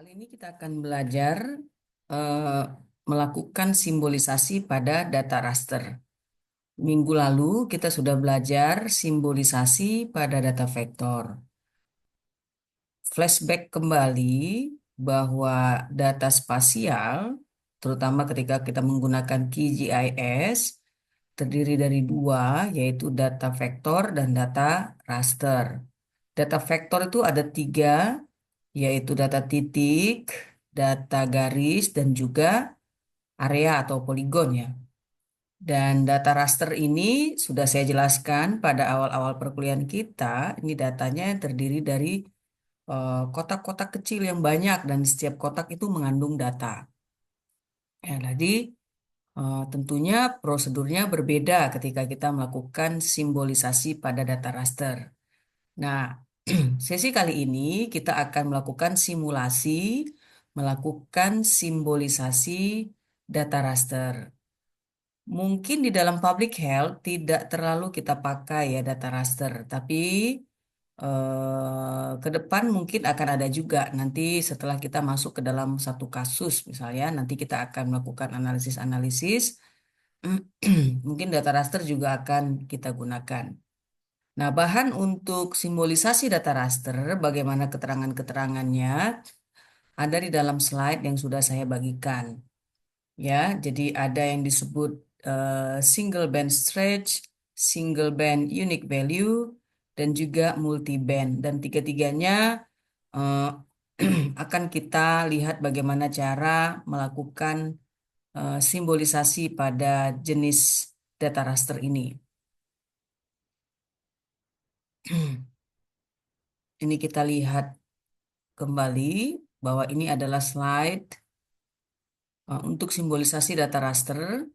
Kali ini kita akan belajar eh, melakukan simbolisasi pada data raster. Minggu lalu kita sudah belajar simbolisasi pada data vektor. Flashback kembali bahwa data spasial, terutama ketika kita menggunakan QGIS, terdiri dari dua, yaitu data vektor dan data raster. Data vektor itu ada tiga, yaitu data titik, data garis, dan juga area atau poligon ya. Dan data raster ini sudah saya jelaskan pada awal-awal perkuliahan kita. Ini datanya terdiri dari kotak-kotak kecil yang banyak dan setiap kotak itu mengandung data. Ya, jadi tentunya prosedurnya berbeda ketika kita melakukan simbolisasi pada data raster. Nah, sesi kali ini kita akan melakukan simulasi, melakukan simbolisasi data raster. Mungkin di dalam public health tidak terlalu kita pakai ya data raster, tapi ke depan mungkin akan ada juga nanti setelah kita masuk ke dalam satu kasus, misalnya nanti kita akan melakukan analisis-analisis, mungkin data raster juga akan kita gunakan. Nah, bahan untuk simbolisasi data raster, bagaimana keterangan-keterangannya, ada di dalam slide yang sudah saya bagikan. Ya, jadi ada yang disebut single band stretch, single band unique value, dan juga multi band. Dan tiga-tiganya eh, akan kita lihat bagaimana cara melakukan simbolisasi pada jenis data raster ini. Ini kita lihat kembali bahwa ini adalah slide untuk simbolisasi data raster,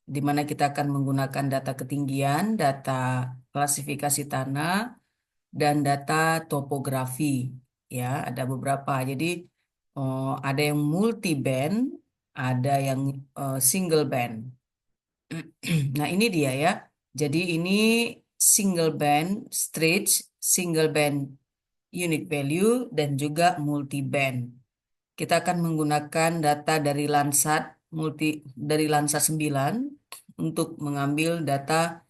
di mana kita akan menggunakan data ketinggian, data klasifikasi tanah, dan data topografi. Ya, ada beberapa. Jadi ada yang multi band, ada yang single band. Nah, ini dia ya. Jadi ini single band stretch, single band unit value, dan juga multi band. Kita akan menggunakan data dari Landsat dari Landsat 9 untuk mengambil data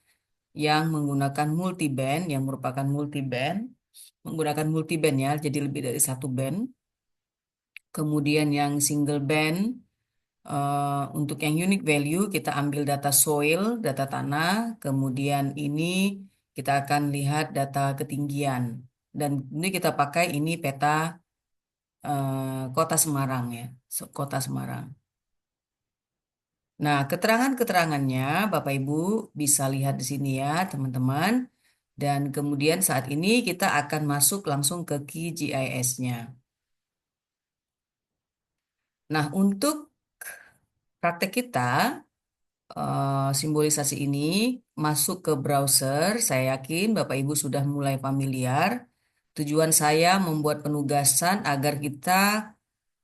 yang menggunakan multiband, yang merupakan multiband, menggunakan multiband ya, jadi lebih dari satu band. Kemudian yang single band, untuk yang unique value kita ambil data soil, data tanah, kemudian ini kita akan lihat data ketinggian. Dan ini kita pakai ini peta Kota Semarang ya, Kota Semarang. Nah, keterangan-keterangannya Bapak Ibu bisa lihat di sini ya, teman-teman. Dan kemudian saat ini kita akan masuk langsung ke QGIS-nya. Nah, untuk praktek kita, simbolisasi ini masuk ke browser. Saya yakin Bapak Ibu sudah mulai familiar. Tujuan saya membuat penugasan agar kita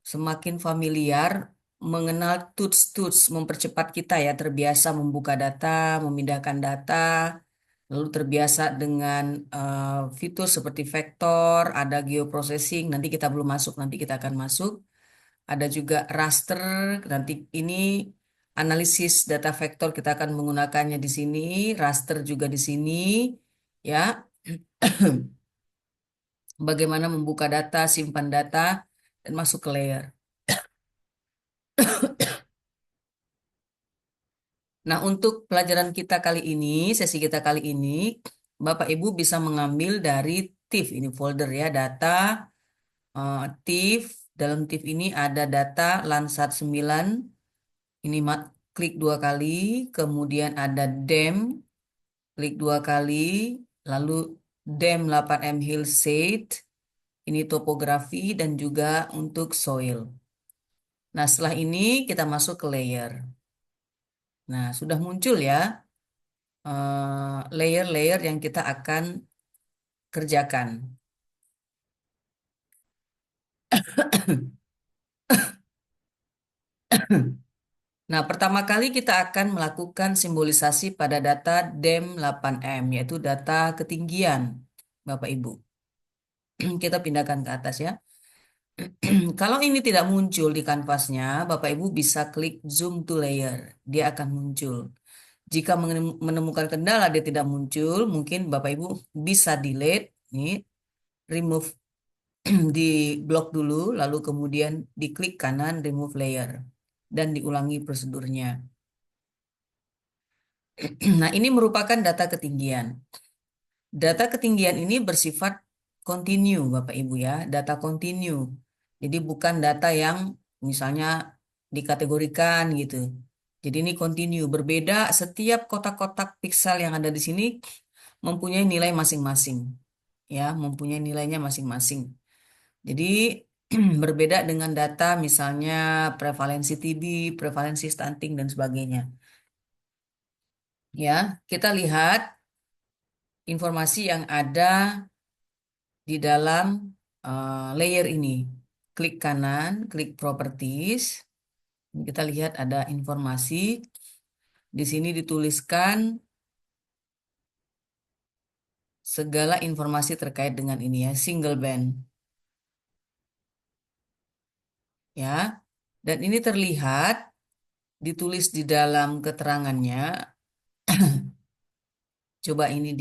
semakin familiar mengenal tools-tools mempercepat kita ya, terbiasa membuka data, memindahkan data, lalu terbiasa dengan fitur seperti vektor, ada geoprocessing, nanti kita belum masuk, nanti kita akan masuk. Ada juga raster, nanti ini analisis data vektor kita akan menggunakannya di sini, raster juga di sini, ya. Bagaimana membuka data, simpan data, dan masuk ke layer. Nah, untuk pelajaran kita kali ini, sesi kita kali ini, Bapak Ibu bisa mengambil dari TIFF, ini folder ya, data TIFF. Dalam TIFF ini ada data Landsat 9, ini klik dua kali, kemudian ada DEM, klik dua kali, lalu DEM 8M Hillside, ini topografi dan juga untuk soil. Nah, setelah ini kita masuk ke layer. Nah, sudah muncul ya layer-layer yang kita akan kerjakan. Nah, pertama kali kita akan melakukan simbolisasi pada data DEM 8M, yaitu data ketinggian, Bapak Ibu. Kita pindahkan ke atas ya. Kalau ini tidak muncul di kanvasnya, Bapak Ibu bisa klik zoom to layer. Dia akan muncul. Jika menemukan kendala dia tidak muncul, mungkin Bapak Ibu bisa delete, nih, remove di blok dulu, lalu kemudian diklik kanan remove layer dan diulangi prosedurnya. Nah, ini merupakan data ketinggian. Data ketinggian ini bersifat continue, Bapak Ibu ya, data continue. Jadi bukan data yang misalnya dikategorikan gitu. Jadi ini continue, berbeda setiap kotak-kotak piksel yang ada di sini mempunyai nilai masing-masing. Ya, mempunyai nilainya masing-masing. Jadi berbeda dengan data misalnya prevalensi TB, prevalensi stunting dan sebagainya. Ya, kita lihat informasi yang ada di dalam layer ini. Klik kanan, klik properties. Kita lihat ada informasi. Di sini dituliskan segala informasi terkait dengan ini ya, single band. Ya. Dan ini terlihat ditulis di dalam keterangannya. Coba ini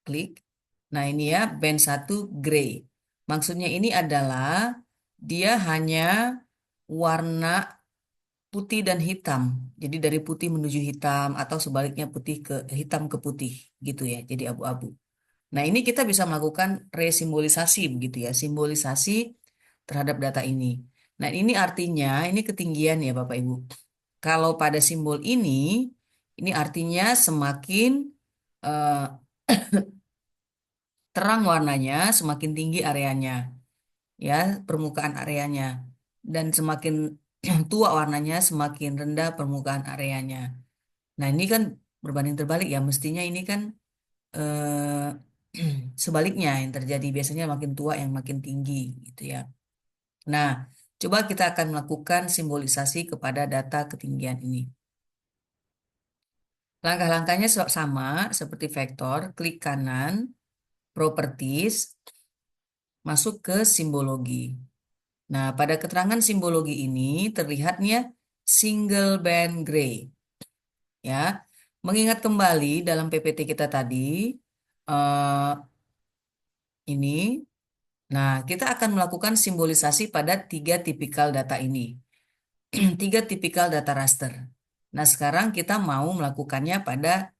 diklik. Nah, ini ya band 1 gray. Maksudnya ini adalah dia hanya warna putih dan hitam. Jadi dari putih menuju hitam atau sebaliknya putih ke hitam ke putih gitu ya. Jadi abu-abu. Nah, ini kita bisa melakukan resimbolisasi begitu ya, simbolisasi terhadap data ini. Nah, ini artinya ini ketinggian ya Bapak Ibu. Kalau pada simbol ini artinya semakin eh, terang warnanya, semakin tinggi areanya, ya, permukaan areanya. Dan semakin tua warnanya, semakin rendah permukaan areanya. Nah, ini kan berbanding terbalik ya, mestinya ini kan sebaliknya yang terjadi. Biasanya makin tua yang makin tinggi gitu ya. Nah, coba kita akan melakukan simbolisasi kepada data ketinggian ini. Langkah-langkahnya sama seperti vektor, klik kanan, properties, masuk ke simbologi. Nah, pada keterangan simbologi ini terlihatnya single band gray. Ya, mengingat kembali dalam PPT kita tadi, eh, ini. Nah, kita akan melakukan simbolisasi pada tiga tipikal data ini. Tiga tipikal data raster. Nah, sekarang kita mau melakukannya pada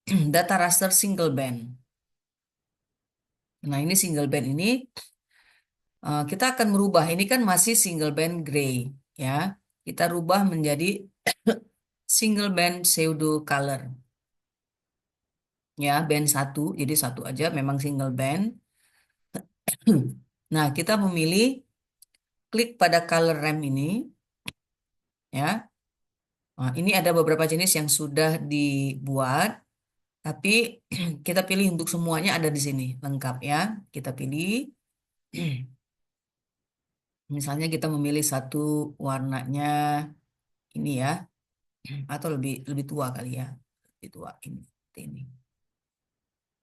data raster single band. Nah, ini single band ini kita akan merubah. Ini kan masih single band gray, ya. Kita rubah menjadi single band pseudo color. Ya, band satu, jadi satu aja memang single band. Nah, kita memilih klik pada color ramp ini, ya. Nah, ini ada beberapa jenis yang sudah dibuat, tapi kita pilih untuk semuanya ada di sini, lengkap ya. Kita pilih, misalnya kita memilih satu warnanya ini ya, atau lebih lebih tua kali ya, lebih tua ini, seperti ini.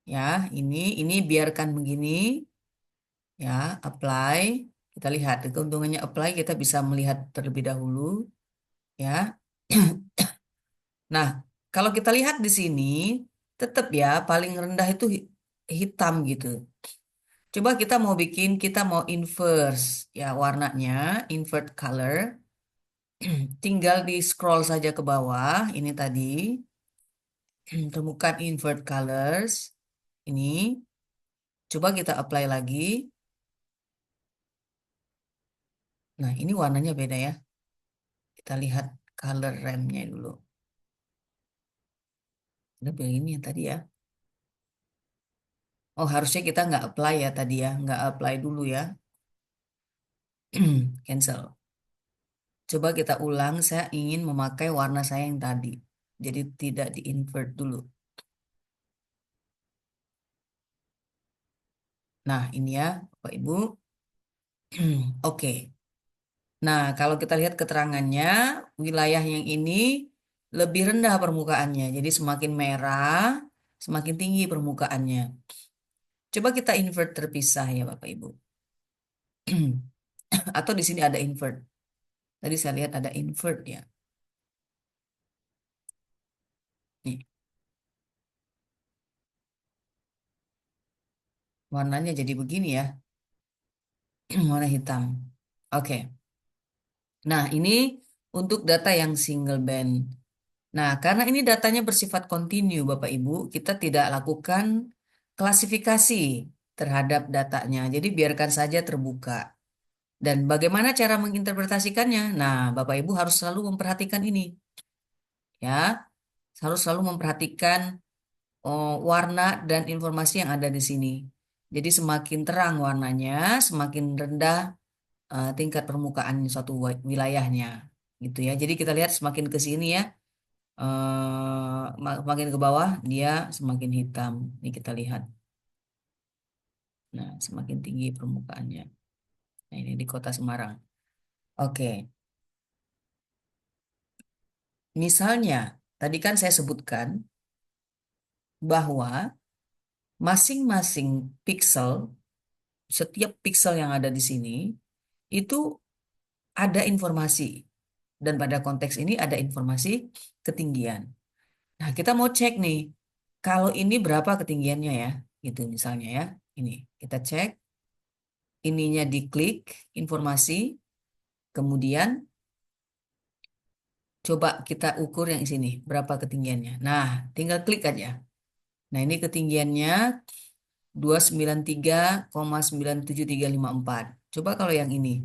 Ya, ini biarkan begini, ya, apply. Kita lihat keuntungannya apply, kita bisa melihat terlebih dahulu, ya. Nah, kalau kita lihat di sini, tetap ya paling rendah itu hitam gitu. Coba kita mau inverse ya warnanya, invert color. Tinggal di scroll saja ke bawah, ini tadi. Temukan invert colors. Ini. Coba kita apply lagi. Nah, ini warnanya beda ya. Kita lihat color remnya dulu. Udah begini ya tadi ya. Oh, harusnya kita nggak apply ya tadi ya. Nggak apply dulu ya. Cancel. Coba kita ulang, saya ingin memakai warna saya yang tadi. Jadi tidak di-invert dulu. Nah, ini ya, Bapak Ibu. Oke. Nah, kalau kita lihat keterangannya, wilayah yang ini lebih rendah permukaannya. Jadi semakin merah, semakin tinggi permukaannya. Coba kita invert terpisah ya, Bapak Ibu. Atau di sini ada invert. Tadi saya lihat ada invert ya. Nih, warnanya jadi begini ya. Warna hitam. Oke. Nah, ini untuk data yang single band. Nah, karena ini datanya bersifat kontinu, Bapak Ibu, kita tidak lakukan klasifikasi terhadap datanya. Jadi biarkan saja terbuka. Dan bagaimana cara menginterpretasikannya? Nah, Bapak Ibu harus selalu memperhatikan ini, ya. Harus selalu memperhatikan warna dan informasi yang ada di sini. Jadi semakin terang warnanya, semakin rendah tingkat permukaan suatu wilayahnya, gitu ya. Jadi kita lihat semakin ke sini ya, makin ke bawah dia semakin hitam. Ini kita lihat. Nah, semakin tinggi permukaannya. Nah, ini di Kota Semarang. Oke, misalnya tadi kan saya sebutkan bahwa masing-masing pixel, setiap pixel yang ada di sini itu ada informasi. Dan pada konteks ini ada informasi ketinggian. Nah, kita mau cek nih, kalau ini berapa ketinggiannya ya, gitu misalnya ya. Ini kita cek, ininya diklik informasi, kemudian coba kita ukur yang sini, berapa ketinggiannya. Nah, tinggal klik aja. Nah, ini ketinggiannya 293,97354. Coba kalau yang ini.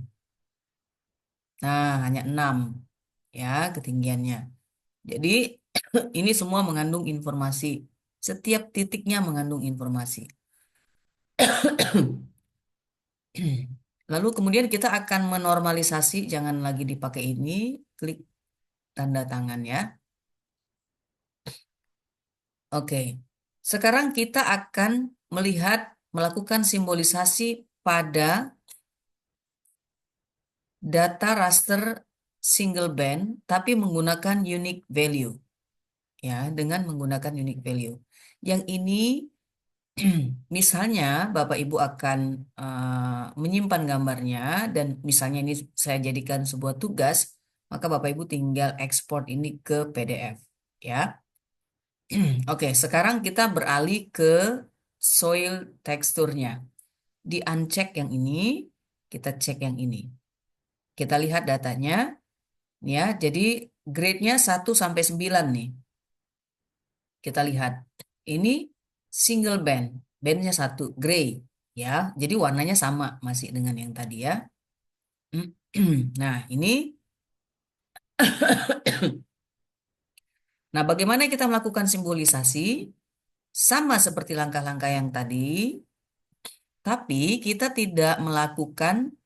Nah, hanya 6 ya ketinggiannya. Jadi ini semua mengandung informasi. Setiap titiknya mengandung informasi. Lalu kemudian kita akan menormalisasi, jangan lagi dipakai ini, klik tanda tangan ya. Oke. Sekarang kita akan melakukan simbolisasi pada data raster single band, tapi menggunakan unique value. Ya, dengan menggunakan unique value. Yang ini misalnya Bapak Ibu akan menyimpan gambarnya dan misalnya ini saya jadikan sebuah tugas, maka Bapak Ibu tinggal ekspor ini ke PDF ya. Oke, sekarang kita beralih ke soil teksturnya. Di uncheck yang ini, kita cek yang ini. Kita lihat datanya ya. Jadi grade-nya 1 sampai 9 nih. Kita lihat. Ini single band. Bandnya satu, gray. Ya, jadi warnanya sama masih dengan yang tadi ya. Nah, ini. Nah, bagaimana kita melakukan simbolisasi? Sama seperti langkah-langkah yang tadi, tapi kita tidak melakukan,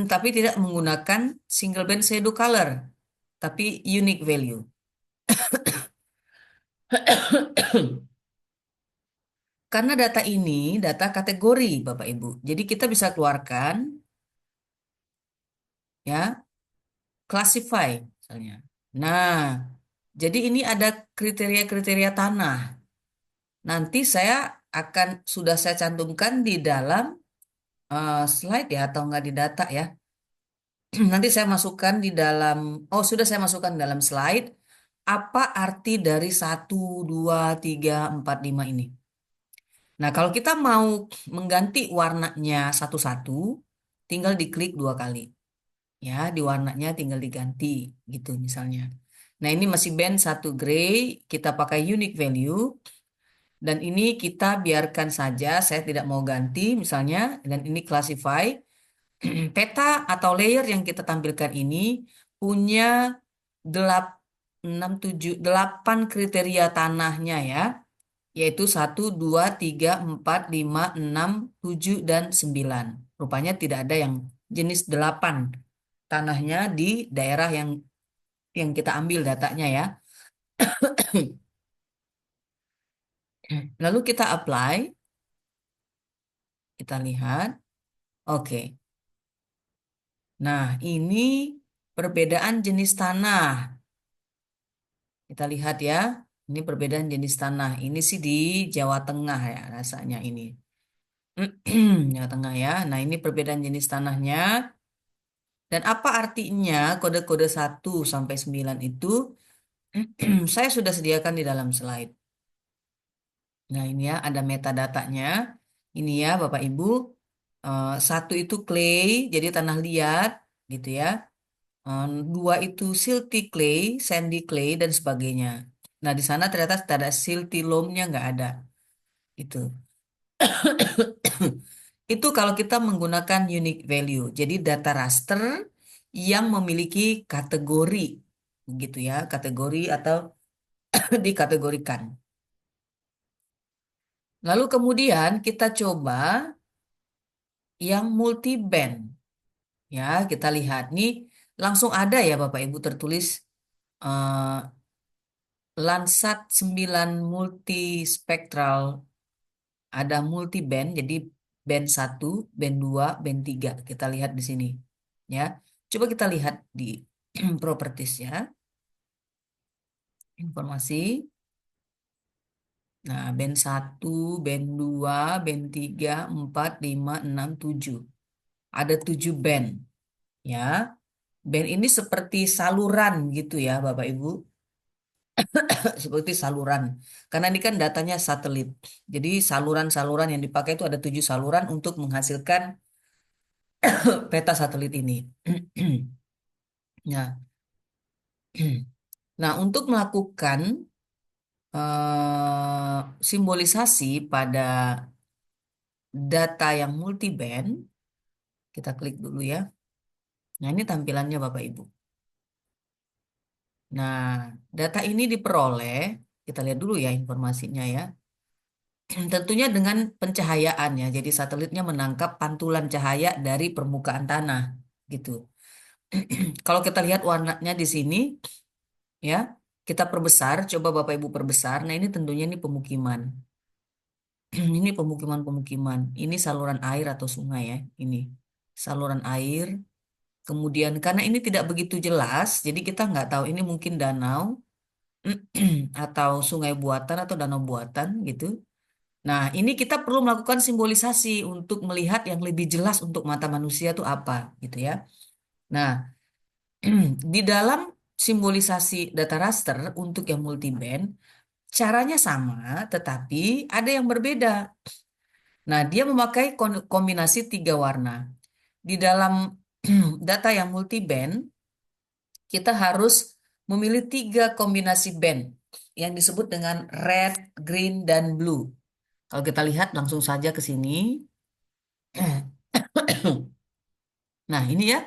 tapi tidak menggunakan single band shadow color, tapi unique value. Karena data ini data kategori, Bapak Ibu. Jadi kita bisa keluarkan, ya, classify misalnya. Nah, jadi ini ada kriteria-kriteria tanah. Nanti saya sudah saya cantumkan di dalam slide ya, atau enggak di data ya. Nanti saya masukkan di dalam, oh sudah saya masukkan dalam slide, apa arti dari 1, 2, 3, 4, 5 ini. Nah, kalau kita mau mengganti warnanya satu-satu, tinggal diklik 2 kali. Ya, di warnanya tinggal diganti gitu misalnya. Nah, ini masih band 1 gray, kita pakai unique value. Dan ini kita biarkan saja, saya tidak mau ganti misalnya, dan ini classify. Peta atau layer yang kita tampilkan ini punya 8 kriteria tanahnya ya, yaitu 1, 2, 3, 4, 5, 6, 7, dan 9. Rupanya tidak ada yang jenis 8 tanahnya di daerah yang kita ambil datanya ya. Lalu kita apply, kita lihat. Oke. Nah, ini perbedaan jenis tanah. Kita lihat ya. Ini perbedaan jenis tanah. Ini sih di Jawa Tengah ya rasanya ini. Jawa Tengah ya. Nah, ini perbedaan jenis tanahnya. Dan apa artinya kode-kode 1 sampai 9 itu? Saya sudah sediakan di dalam slide. Nah, ini ya ada metadatanya. Ini ya, Bapak Ibu. 1 itu clay, jadi tanah liat, gitu ya. 2 itu silty clay, sandy clay, dan sebagainya. Nah, di sana ternyata ada silty loamnya nggak ada. Itu. Itu kalau kita menggunakan unique value. Jadi data raster yang memiliki kategori, gitu ya, kategori atau dikategorikan. Lalu kemudian kita coba yang multi band. Ya, kita lihat nih langsung ada ya Bapak Ibu tertulis eh, Landsat 9 multispektral, ada multi band, jadi band 1, band 2, band 3. Kita lihat di sini. Ya. Coba kita lihat di properties ya. Informasi. Nah, band 1, band 2, band 3, 4, 5, 6, 7. Ada 7 band. Ya. Band ini seperti saluran gitu ya Bapak Ibu. Seperti saluran. Karena ini kan datanya satelit. Jadi saluran-saluran yang dipakai itu ada 7 saluran untuk menghasilkan peta satelit ini. Nah, nah untuk melakukan simbolisasi pada data yang multiband, kita klik dulu ya. Nah, ini tampilannya Bapak Ibu. Nah, data ini diperoleh, kita lihat dulu ya informasinya ya. Tentunya dengan pencahayaan ya. Jadi satelitnya menangkap pantulan cahaya dari permukaan tanah gitu. Kalau kita lihat warnanya di sini ya, kita perbesar, coba Bapak Ibu perbesar. Nah, ini tentunya ini pemukiman. Ini pemukiman-pemukiman. Ini saluran air atau sungai ya. Ini saluran air. Kemudian karena ini tidak begitu jelas, jadi kita nggak tahu ini mungkin danau atau sungai buatan atau danau buatan gitu. Nah, ini kita perlu melakukan simbolisasi untuk melihat yang lebih jelas untuk mata manusia itu apa gitu ya. Nah, di dalam simbolisasi data raster untuk yang multiband, caranya sama, tetapi ada yang berbeda. Nah, dia memakai kombinasi 3 warna. Di dalam data yang multiband, kita harus memilih 3 kombinasi band yang disebut dengan red, green, dan blue. Kalau kita lihat langsung saja ke sini. Nah, ini ya,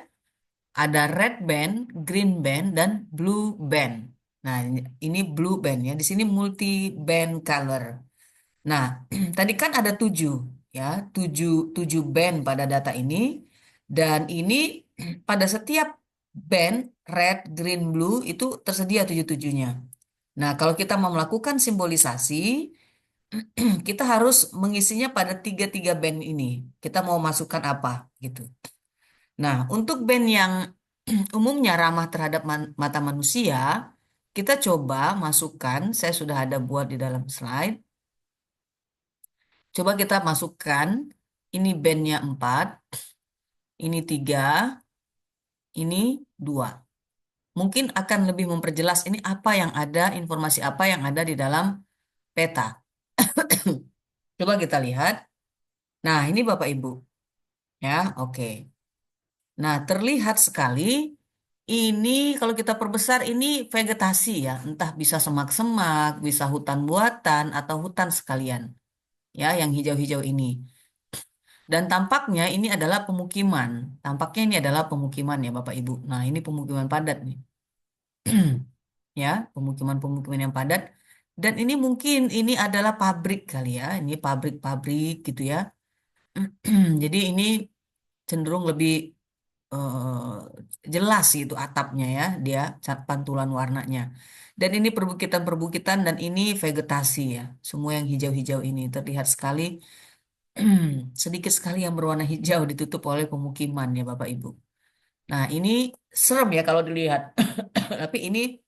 ada red band, green band, dan blue band. Nah, ini blue band ya. Di sini multi band color. Nah, tadi kan ada 7 ya, 7 band pada data ini, dan ini pada setiap band red, green, blue itu tersedia 7-7-nya. Nah, kalau kita mau melakukan simbolisasi, kita harus mengisinya pada 3-3 band ini. Kita mau masukkan apa gitu. Nah, untuk band yang umumnya ramah terhadap mata manusia, kita coba masukkan, saya sudah ada buat di dalam slide. Coba kita masukkan, ini bandnya 4, ini 3, ini 2. Mungkin akan lebih memperjelas ini apa yang ada, informasi apa yang ada di dalam peta. Coba kita lihat. Nah, ini Bapak Ibu. Ya, oke. Nah, terlihat sekali ini kalau kita perbesar ini vegetasi ya, entah bisa semak-semak, bisa hutan buatan atau hutan sekalian. Ya, yang hijau-hijau ini. Dan tampaknya ini adalah pemukiman. Tampaknya ini adalah pemukiman ya Bapak Ibu. Nah, ini pemukiman padat nih. Ya, pemukiman-pemukiman yang padat. Dan ini mungkin ini adalah pabrik kali ya. Ini pabrik-pabrik gitu ya. Jadi ini cenderung lebih jelas gitu atapnya ya, dia pantulan warnanya. Dan ini perbukitan-perbukitan dan ini vegetasi ya. Semua yang hijau-hijau ini terlihat sekali sedikit sekali yang berwarna hijau ditutup oleh pemukiman ya Bapak Ibu. Nah, ini serem ya kalau dilihat. Tapi ini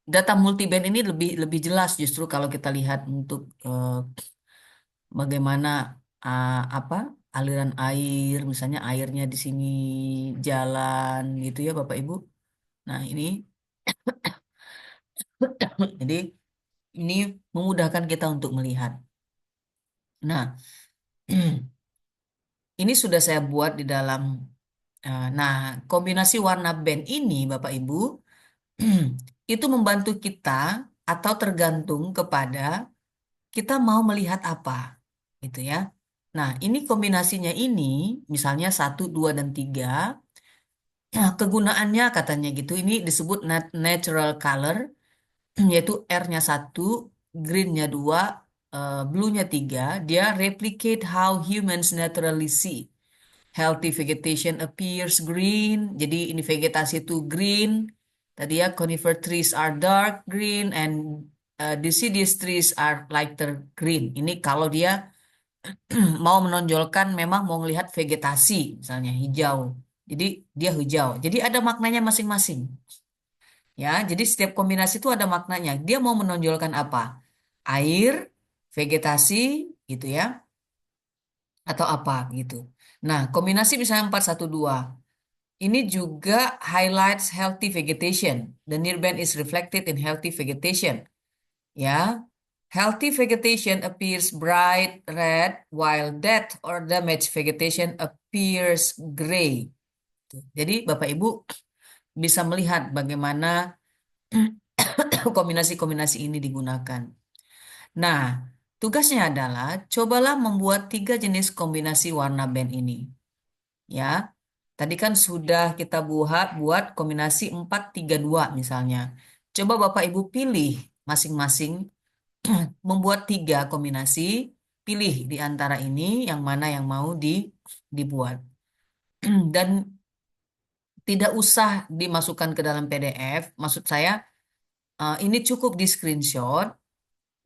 data multiband ini lebih lebih jelas justru kalau kita lihat untuk bagaimana. apa aliran air, misalnya airnya di sini jalan gitu ya Bapak Ibu. Nah, ini jadi ini memudahkan kita untuk melihat. Nah, ini sudah saya buat di dalam. Nah, kombinasi warna band ini, Bapak Ibu, itu membantu kita atau tergantung kepada kita mau melihat apa, gitu ya. Nah, ini kombinasinya ini, misalnya satu, dua, dan tiga. Nah, kegunaannya katanya gitu, ini disebut natural color, yaitu R-nya satu, green-nya dua, blue-nya tiga. Dia replicate how humans naturally see. Healthy vegetation appears green. Jadi ini vegetasi itu green. Tadi ya conifer trees are dark green and deciduous trees are lighter green. Ini kalau dia mau menonjolkan memang mau melihat vegetasi misalnya hijau. Jadi dia hijau. Jadi ada maknanya masing-masing. Ya, jadi setiap kombinasi itu ada maknanya. Dia mau menonjolkan apa? Air, vegetasi gitu ya, atau apa gitu. Nah, kombinasi misalnya 412. Ini juga highlights healthy vegetation. The near band is reflected in healthy vegetation. Ya, healthy vegetation appears bright red, while dead or damaged vegetation appears gray. Jadi Bapak Ibu bisa melihat bagaimana kombinasi-kombinasi ini digunakan. Nah, tugasnya adalah cobalah membuat tiga jenis kombinasi warna band ini. Ya, tadi kan sudah kita buat kombinasi 432 misalnya. Coba Bapak Ibu pilih masing-masing membuat tiga kombinasi, pilih di antara ini yang mana yang mau dibuat. Dan tidak usah dimasukkan ke dalam PDF. Maksud saya, ini cukup di screenshot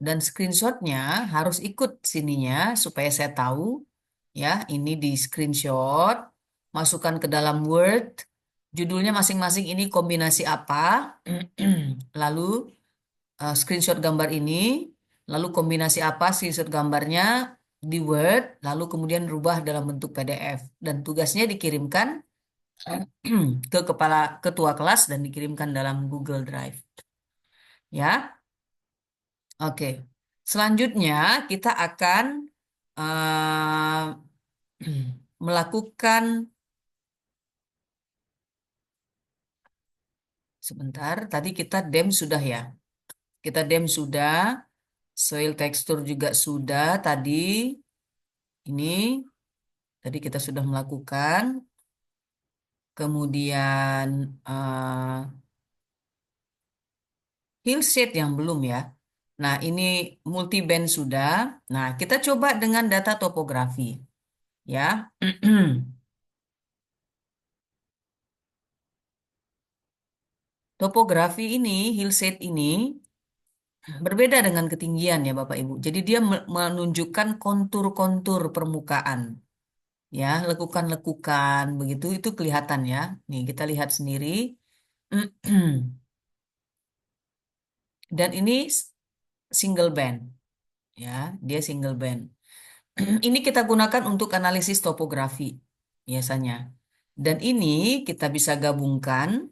dan screenshotnya harus ikut sininya supaya saya tahu ya ini di screenshot, masukkan ke dalam Word, judulnya masing-masing ini kombinasi apa, lalu screenshot gambar ini, lalu kombinasi apa screenshot gambarnya di Word, lalu kemudian rubah dalam bentuk PDF dan tugasnya dikirimkan ke kepala ketua kelas dan dikirimkan dalam Google Drive. Ya, oke. Selanjutnya kita akan eh, melakukan sebentar. Tadi kita dem sudah ya. Kita dem sudah. Soil texture juga sudah tadi. Ini tadi kita sudah melakukan. Kemudian hillshade yang belum ya. Nah, ini multiband sudah. Nah, kita coba dengan data topografi ya. Topografi ini, hillshade ini berbeda dengan ketinggian ya Bapak Ibu. Jadi dia menunjukkan kontur-kontur permukaan. Ya, lekukan-lekukan begitu itu kelihatan ya. Nih, kita lihat sendiri. Dan ini single band ya, dia single band. Ini kita gunakan untuk analisis topografi biasanya. Dan ini kita bisa gabungkan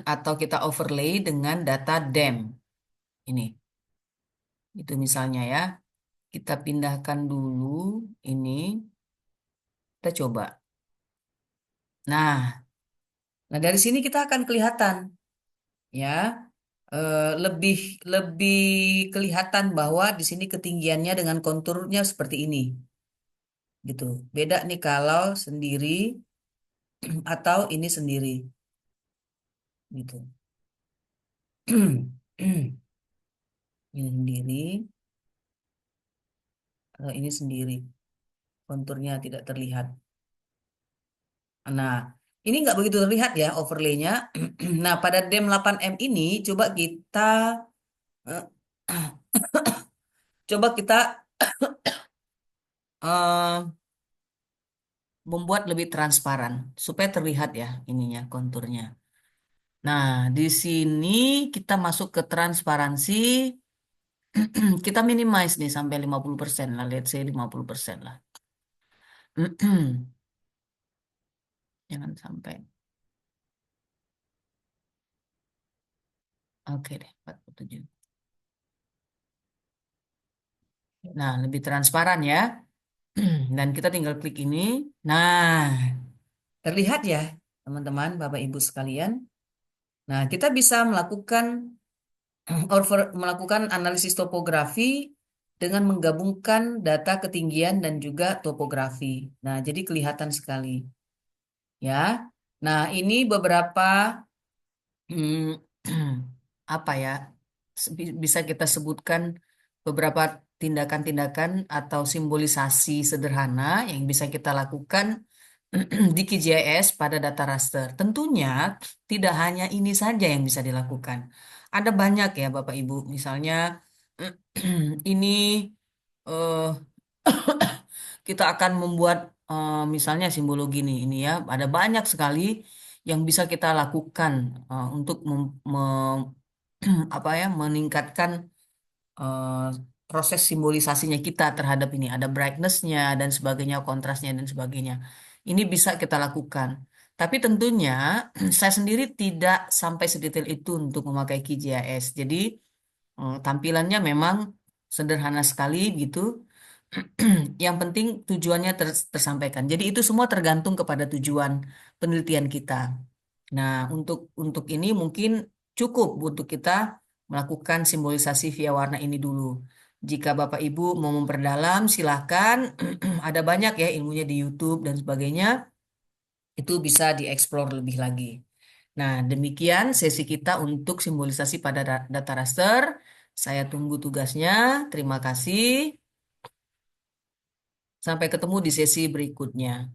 atau kita overlay dengan data DEM. Ini, itu misalnya ya. Kita pindahkan dulu ini, kita coba. Nah, dari sini kita akan kelihatan ya, lebih lebih kelihatan bahwa di sini ketinggiannya dengan konturnya seperti ini, gitu. Beda nih kalau sendiri atau ini sendiri, gitu. Ini sendiri, atau ini sendiri, konturnya tidak terlihat. Nah, ini nggak begitu terlihat ya overlaynya. Nah, pada DEM 8M ini coba kita eh, coba kita eh, membuat lebih transparan supaya terlihat ya ininya konturnya. Nah, di sini kita masuk ke transparansi. Kita minimize nih sampai 50% lah, let's say 50% lah. Jangan sampai. Oke deh, 47. Nah, lebih transparan ya. Dan kita tinggal klik ini. Nah, terlihat ya, teman-teman, Bapak Ibu sekalian. Nah, kita bisa melakukan melakukan analisis topografi dengan menggabungkan data ketinggian dan juga topografi. Nah, jadi kelihatan sekali ya. Nah, ini beberapa hmm, apa ya? Bisa kita sebutkan beberapa tindakan-tindakan atau simbolisasi sederhana yang bisa kita lakukan di QGIS pada data raster. Tentunya tidak hanya ini saja yang bisa dilakukan. Ada banyak ya Bapak Ibu. Misalnya ini eh, kita akan membuat misalnya simbologi ini ya. Ada banyak sekali yang bisa kita lakukan untuk apa ya meningkatkan eh, proses simbolisasinya kita terhadap ini. Ada brightness-nya dan sebagainya, kontrasnya dan sebagainya. Ini bisa kita lakukan. Tapi tentunya saya sendiri tidak sampai sedetail itu untuk memakai QGIS. Jadi tampilannya memang sederhana sekali gitu. Yang penting tujuannya tersampaikan. Jadi itu semua tergantung kepada tujuan penelitian kita. Nah, untuk ini mungkin cukup untuk kita melakukan simbolisasi via warna ini dulu. Jika Bapak Ibu mau memperdalam, silahkan. Ada banyak ya ilmunya di YouTube dan sebagainya. Itu bisa dieksplor lebih lagi. Nah, demikian sesi kita untuk simbolisasi pada data raster. Saya tunggu tugasnya. Terima kasih. Sampai ketemu di sesi berikutnya.